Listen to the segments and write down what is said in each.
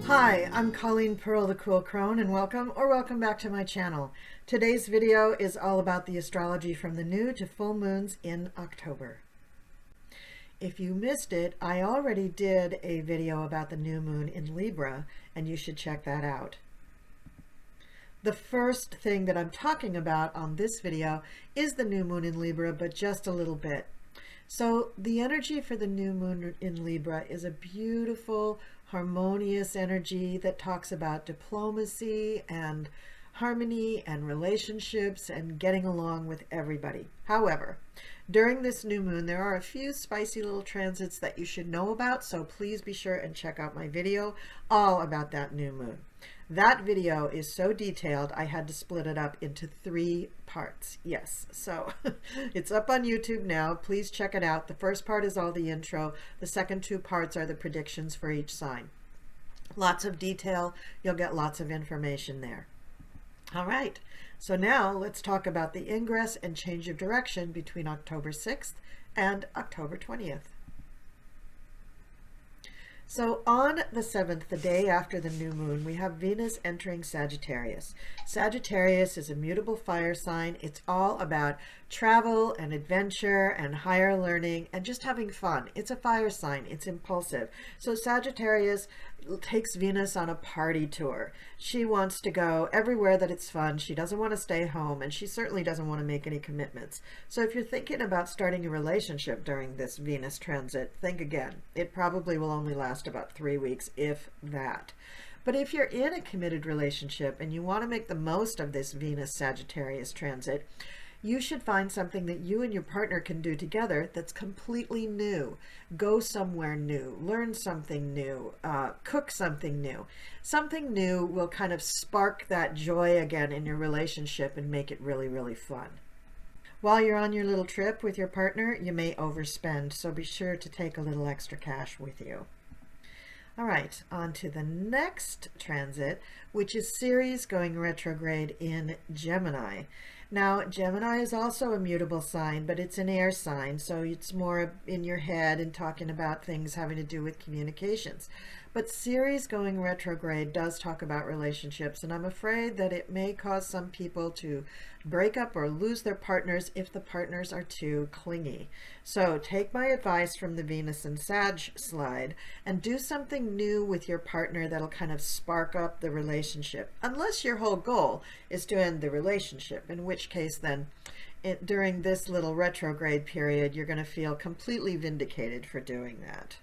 Hi, I'm Colleen Pearl, the Cool Crone, and welcome back to my channel. Today's video is all about the astrology from the new to full moons in October. If you missed it, I already did a video about the new moon in Libra, and you should check that out. The first thing that I'm talking about on this video is the new moon in Libra, but just a little bit. So the energy for the new moon in Libra is a beautiful, harmonious energy that talks about diplomacy and harmony and relationships and getting along with everybody. However, during this new moon, there are a few spicy little transits that you should know about, so please be sure and check out my video all about that new moon. That video is so detailed, I had to split it up into 3 parts. Yes, so it's up on YouTube now. Please check it out. The first part is all the intro. The second 2 parts are the predictions for each sign. Lots of detail. You'll get lots of information there. All right, so now let's talk about the ingress and change of direction between October 6th and October 20th. So on the 7th, the day after the new moon, we have Venus entering Sagittarius. Sagittarius is a mutable fire sign. It's all about travel and adventure and higher learning and just having fun. It's a fire sign. It's impulsive. So Sagittarius takes Venus on a party tour. She wants to go everywhere that it's fun. She doesn't want to stay home, and she certainly doesn't want to make any commitments. So if you're thinking about starting a relationship during this Venus transit, think again. It probably will only last about 3 weeks, if that. But if you're in a committed relationship and you want to make the most of this Venus-Sagittarius transit, you should find something that you and your partner can do together that's completely new. Go somewhere new, learn something new, cook something new. Something new will kind of spark that joy again in your relationship and make it really, really fun. While you're on your little trip with your partner, you may overspend, so be sure to take a little extra cash with you. All right, on to the next transit, which is Ceres going retrograde in Gemini. Now, Gemini is also a mutable sign, but it's an air sign, so it's more in your head and talking about things having to do with communications. But Ceres going retrograde does talk about relationships, and I'm afraid that it may cause some people to break up or lose their partners if the partners are too clingy. So take my advice from the Venus and Sag slide and do something new with your partner that'll kind of spark up the relationship, unless your whole goal is to end the relationship, in which case then during this little retrograde period, you're going to feel completely vindicated for doing that.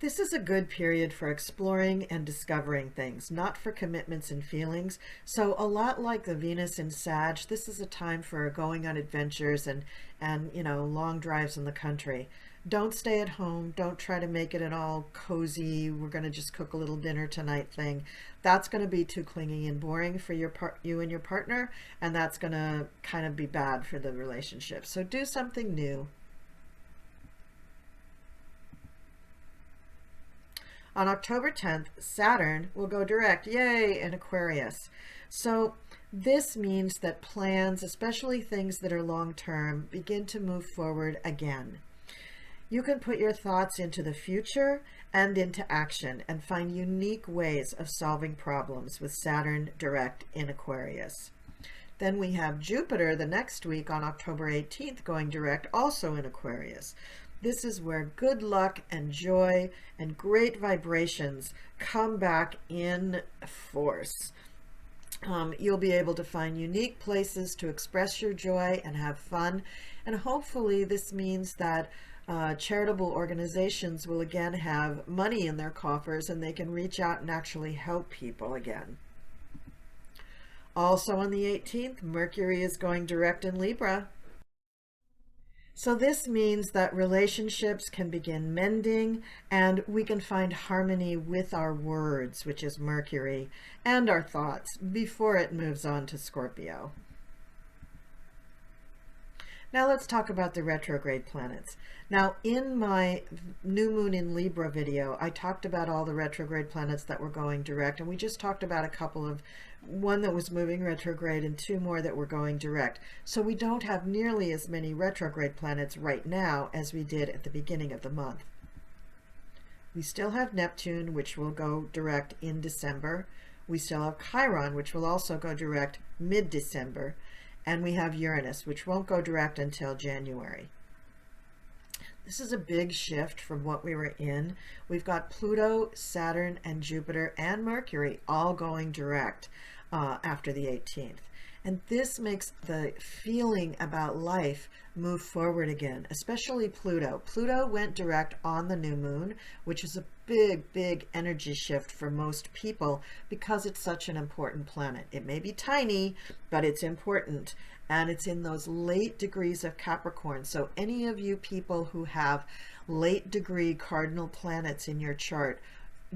This is a good period for exploring and discovering things, not for commitments and feelings. So a lot like the Venus in Sag, this is a time for going on adventures and long drives in the country. Don't stay at home. Don't try to make it an all cozy, we're going to just cook a little dinner tonight thing. That's going to be too clingy and boring for you and your partner, and that's going to kind of be bad for the relationship. So do something new. On October 10th, Saturn will go direct, yay, in Aquarius. So this means that plans, especially things that are long-term, begin to move forward again. You can put your thoughts into the future and into action and find unique ways of solving problems with Saturn direct in Aquarius. Then we have Jupiter the next week on October 18th going direct, also in Aquarius. This is where good luck and joy and great vibrations come back in force. You'll be able to find unique places to express your joy and have fun. And hopefully this means that charitable organizations will again have money in their coffers and they can reach out and actually help people again. Also on the 18th, Mercury is going direct in Libra. So this means that relationships can begin mending and we can find harmony with our words, which is Mercury, and our thoughts before it moves on to Scorpio. Now let's talk about the retrograde planets. Now in my new moon in Libra video, I talked about all the retrograde planets that were going direct, and we just talked about a couple of, one that was moving retrograde and 2 more that were going direct. So we don't have nearly as many retrograde planets right now as we did at the beginning of the month. We still have Neptune, which will go direct in December. We still have Chiron, which will also go direct mid-December. And we have Uranus, which won't go direct until January. This is a big shift from what we were in. We've got Pluto, Saturn, and Jupiter, and Mercury all going direct after the 18th. And this makes the feeling about life move forward again, especially Pluto. Pluto went direct on the new moon, which is a big, big energy shift for most people because it's such an important planet. It may be tiny, but it's important. And it's in those late degrees of Capricorn. So any of you people who have late degree cardinal planets in your chart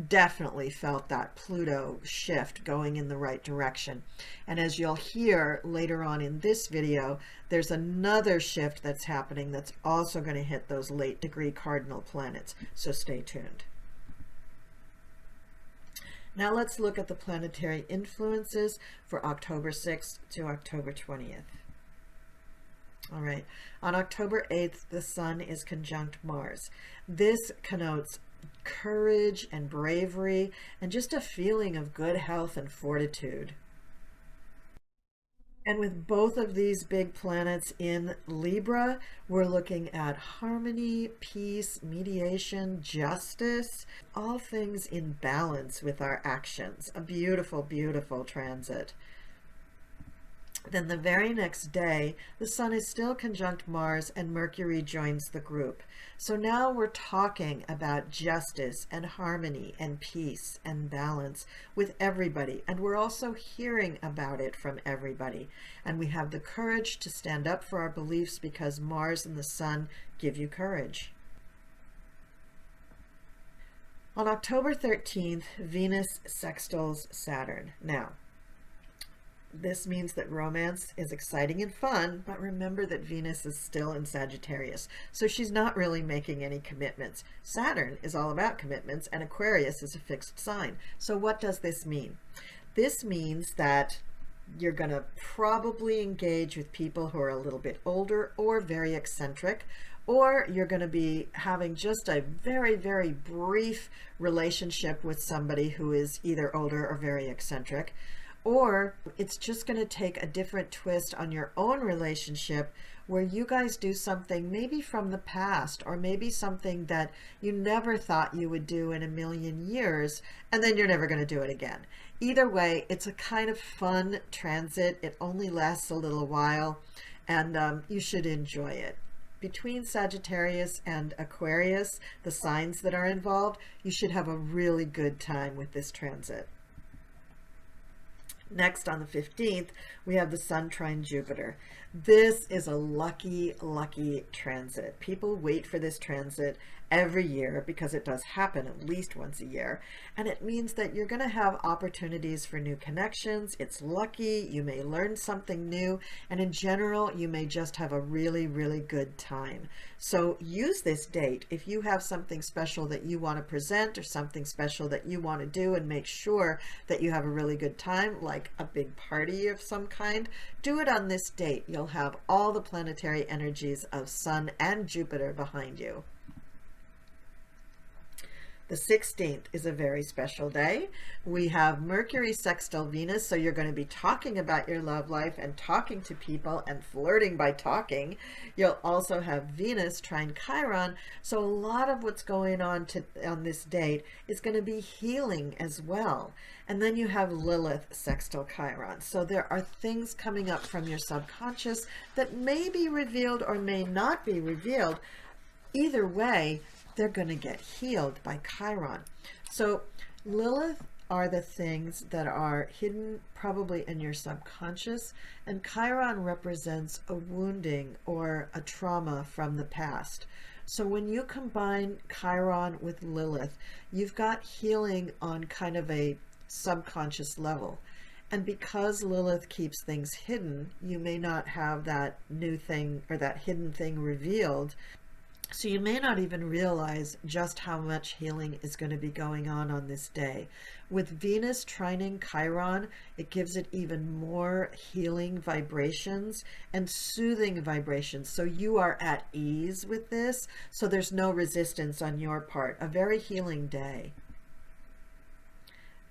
definitely felt that Pluto shift going in the right direction. And as you'll hear later on in this video, there's another shift that's happening that's also going to hit those late degree cardinal planets. So stay tuned. Now let's look at the planetary influences for October 6th to October 20th. All right, on October 8th, the Sun is conjunct Mars. This connotes courage and bravery and just a feeling of good health and fortitude. And with both of these big planets in Libra, we're looking at harmony, peace, mediation, justice, all things in balance with our actions. A beautiful, beautiful transit. Then the very next day, the Sun is still conjunct Mars and Mercury joins the group. So now we're talking about justice and harmony and peace and balance with everybody. And we're also hearing about it from everybody. And we have the courage to stand up for our beliefs because Mars and the Sun give you courage. On October 13th, Venus sextiles Saturn. Now, this means that romance is exciting and fun, but remember that Venus is still in Sagittarius, so she's not really making any commitments. Saturn is all about commitments, and Aquarius is a fixed sign. So what does this mean? This means that you're going to probably engage with people who are a little bit older or very eccentric, or you're going to be having just a very, very brief relationship with somebody who is either older or very eccentric. Or it's just going to take a different twist on your own relationship where you guys do something maybe from the past or maybe something that you never thought you would do in a million years, and then you're never going to do it again. Either way, it's a kind of fun transit. It only lasts a little while, and you should enjoy it. Between Sagittarius and Aquarius, the signs that are involved, you should have a really good time with this transit. Next, on the 15th, we have the Sun trine Jupiter. This is a lucky, lucky transit. People wait for this transit every year because it does happen at least once a year. And it means that you're going to have opportunities for new connections. It's lucky. You may learn something new. And in general, you may just have a really, really good time. So use this date if you have something special that you want to present or something special that you want to do, and make sure that you have a really good time, like a big party of some kind. Do it on this date. You'll have all the planetary energies of Sun and Jupiter behind you. The 16th is a very special day. We have Mercury sextile Venus, so you're going to be talking about your love life and talking to people and flirting by talking. You'll also have Venus trine Chiron, so a lot of what's going on this date is going to be healing as well. And then you have Lilith sextile Chiron. So there are things coming up from your subconscious that may be revealed or may not be revealed. Either way, they're going to get healed by Chiron. So Lilith are the things that are hidden probably in your subconscious, and Chiron represents a wounding or a trauma from the past. So when you combine Chiron with Lilith, you've got healing on kind of a subconscious level. And because Lilith keeps things hidden, you may not have that new thing or that hidden thing revealed So you may not even realize just how much healing is going to be going on this day. With Venus trining Chiron, it gives it even more healing vibrations and soothing vibrations. So you are at ease with this, so there's no resistance on your part. A very healing day.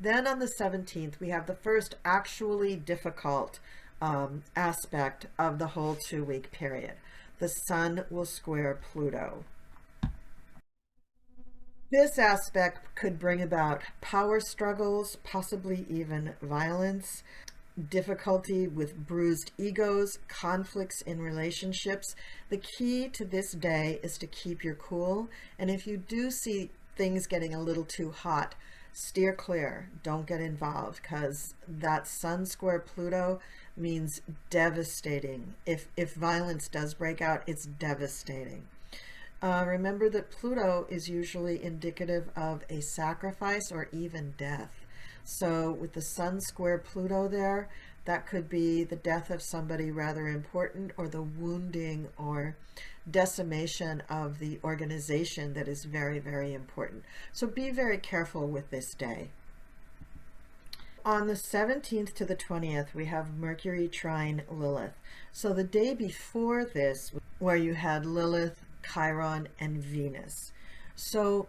Then on the 17th, we have the first actually difficult aspect of the whole 2-week period. The Sun will square Pluto. This aspect could bring about power struggles, possibly even violence, difficulty with bruised egos, conflicts in relationships. The key to this day is to keep your cool, and if you do see things getting a little too hot, steer clear. Don't get involved, because that Sun square Pluto means devastating. If violence does break out, it's devastating. Remember that Pluto is usually indicative of a sacrifice or even death. So with the Sun square Pluto there, that could be the death of somebody rather important, or the wounding or decimation of the organization that is very, very important. So be very careful with this day. On the 17th to the 20th, we have Mercury trine Lilith. So the day before this, where you had Lilith, Chiron, and Venus. So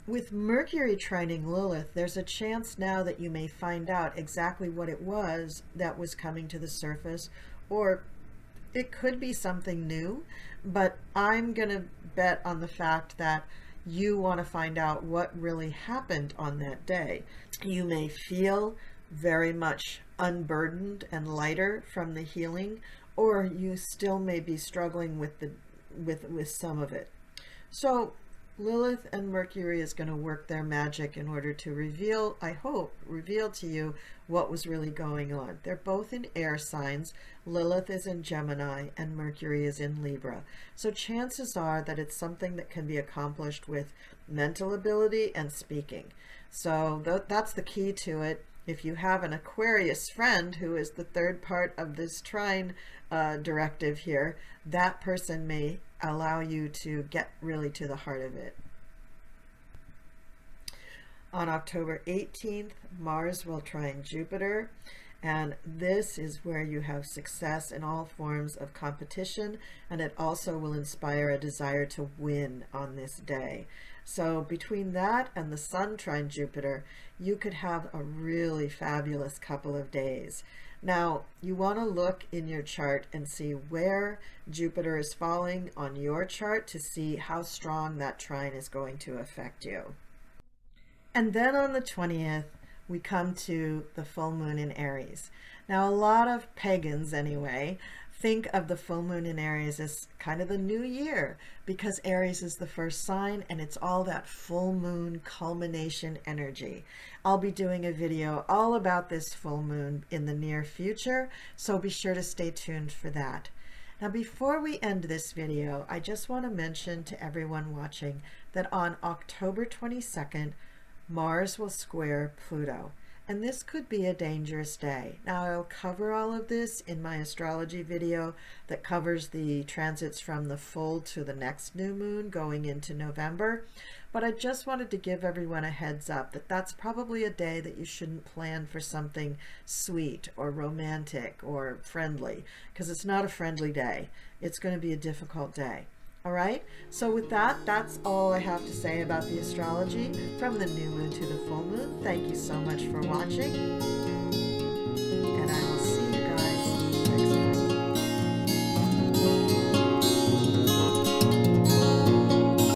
with Mercury trining Lilith, there's a chance now that you may find out exactly what it was that was coming to the surface, or it could be something new, but I'm going to bet on the fact that you want to find out what really happened on that day. You may feel very much unburdened and lighter from the healing, or you still may be struggling with some of it. So Lilith and Mercury is going to work their magic in order to reveal, I hope, reveal to you what was really going on. They're both in air signs. Lilith is in Gemini and Mercury is in Libra. So chances are that it's something that can be accomplished with mental ability and speaking. So that's the key to it. If you have an Aquarius friend who is the third part of this trine directive here, that person may allow you to get really to the heart of it. On October 18th, Mars will trine Jupiter, and this is where you have success in all forms of competition, and it also will inspire a desire to win on this day. So between that and the Sun trine Jupiter, you could have a really fabulous couple of days. Now, you want to look in your chart and see where Jupiter is falling on your chart to see how strong that trine is going to affect you. And then on the 20th, we come to the full moon in Aries. Now, a lot of pagans, anyway, think of the full moon in Aries as kind of the new year, because Aries is the first sign and it's all that full moon culmination energy. I'll be doing a video all about this full moon in the near future, so be sure to stay tuned for that. Now, before we end this video, I just want to mention to everyone watching that on October 22nd, Mars will square Pluto. And this could be a dangerous day. Now, I'll cover all of this in my astrology video that covers the transits from the full to the next new moon going into November. But I just wanted to give everyone a heads up that that's probably a day that you shouldn't plan for something sweet or romantic or friendly, because it's not a friendly day. It's going to be a difficult day. All right, so with that, that's all I have to say about the astrology from the new moon to the full moon. Thank you so much for watching, and I will